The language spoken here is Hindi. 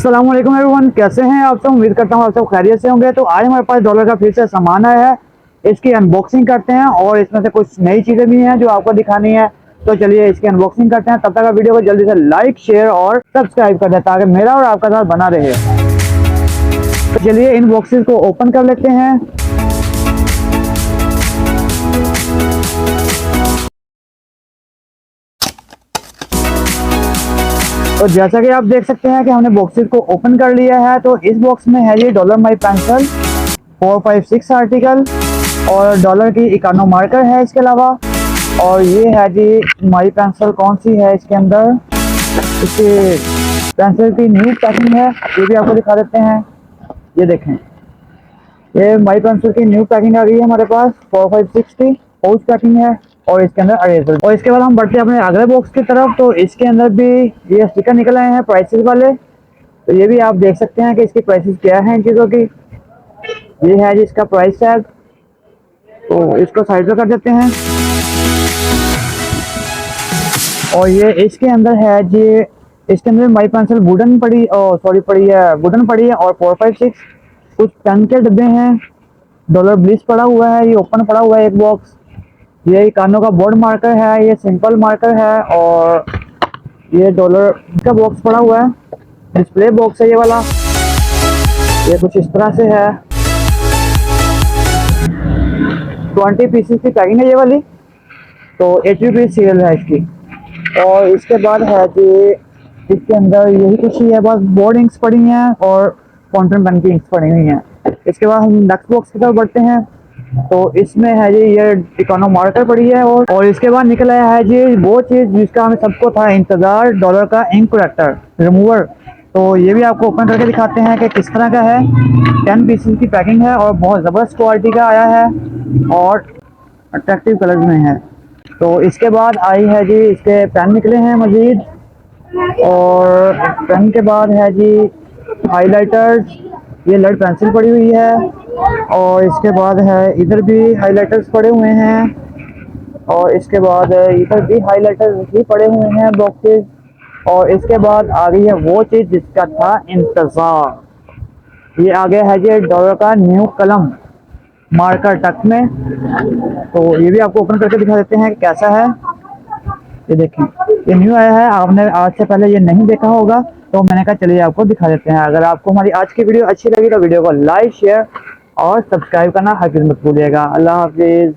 अस्सलाम वालेकुम एवरीवन, कैसे हैं आप सब। उम्मीद करता हूँ आप सब खैरियत से होंगे। तो आज हमारे पास डॉलर का फिर से सामान आया है, इसकी अनबॉक्सिंग करते हैं और इसमें से कुछ नई चीज़ें भी हैं जो आपको दिखानी है। तो चलिए इसकी अनबॉक्सिंग करते हैं। तब तक आप वीडियो को जल्दी से लाइक, शेयर और सब्सक्राइब कर दें ताकि मेरा और आपका साथ बना रहे। तो चलिए इन बॉक्सेस को ओपन कर लेते हैं। तो जैसा कि आप देख सकते हैं कि हमने बॉक्सेस को ओपन कर लिया है। तो इस बॉक्स में है ये डॉलर माई पेंसिल 456 आर्टिकल और डॉलर की इकानो मार्कर है इसके अलावा। और ये है जी माई पेंसिल कौन सी है इसके अंदर, इसकी पेंसिल की न्यू पैकिंग है, ये भी आपको दिखा देते हैं। ये देखें, ये माई पेंसिल की न्यू पैकिंग आ गई है हमारे पास। 456 की पाउच पैकिंग है और इसके अंदर अरेजर। और इसके बाद हम बढ़ते हैं अपने अगले बॉक्स की तरफ। तो इसके अंदर भी ये स्टिकर निकल आए हैं प्राइसेस वाले। तो ये भी आप देख सकते हैं कि इसकी प्राइसेस क्या है इन चीज़ों की। ये है जी इसका प्राइस टैग, तो इसको साइड पे कर देते हैं। और ये इसके अंदर है जी, इसके अंदर माई पेंसिल वुडन पड़ी और सॉरी पड़ी है, वुडन पड़ी है और 456 कुछ पेन के डब्बे हैं। डॉलर ब्लिस पड़ा हुआ है, ये ओपन पड़ा हुआ है एक बॉक्स। ये कानों का बोर्ड मार्कर है, ये सिंपल मार्कर है और ये डॉलर का बॉक्स पड़ा हुआ है, डिस्प्ले बॉक्स है ये वाला। ये कुछ इस तरह से है, 20 पीसेस की पैकिंग है ये वाली। तो 80 रुपीज़ सील है इसकी। और इसके बाद है कि इसके अंदर यही कुछ ही है, बस बोर्ड इंक्स पड़ी हैं और फाउंटेन पेन की इंक्स पड़ी हुई हैं। इसके बाद हम नेक्स्ट बॉक्स की तरफ बढ़ते हैं। तो इसमें है जी ये इकोनो मार्कर पड़ी है और इसके बाद निकल आया है जी वो चीज़ जिसका हमें सबको था इंतज़ार, डॉलर का इंक करेक्टर रिमूवर। तो ये भी आपको ओपन करके दिखाते हैं कि किस तरह का है। 10 पीसेस की पैकिंग है और बहुत ज़बरदस्त क्वालिटी का आया है और अट्रैक्टिव कलर में है। तो इसके बाद आई है जी इसके पेन निकले हैं मजीद। और पेन के बाद है जी हाइलाइटर्स, ये लेड पेंसिल पड़ी हुई है। और इसके बाद है इधर भी हाइलाइटर्स पड़े हुए हैं और इसके बाद इधर भी हाइलाइटर्स भी पड़े हुए हैं बॉक्सेस। और इसके बाद आ गई है वो चीज़ जिसका था इंतज़ार, ये आ गया है जी डॉलर का न्यू कलम मार्कर टक में। तो ये भी आपको ओपन करके दिखा देते हैं कि कैसा है। ये देखें, ये न्यू आया है, आपने आज से पहले ये नहीं देखा होगा, तो मैंने कहा चलिए आपको दिखा देते हैं। अगर आपको हमारी आज की वीडियो अच्छी लगी तो वीडियो को लाइक, शेयर और सब्सक्राइब करना हरगिज़ मत भूलिएगा। अल्लाह हाफिज़।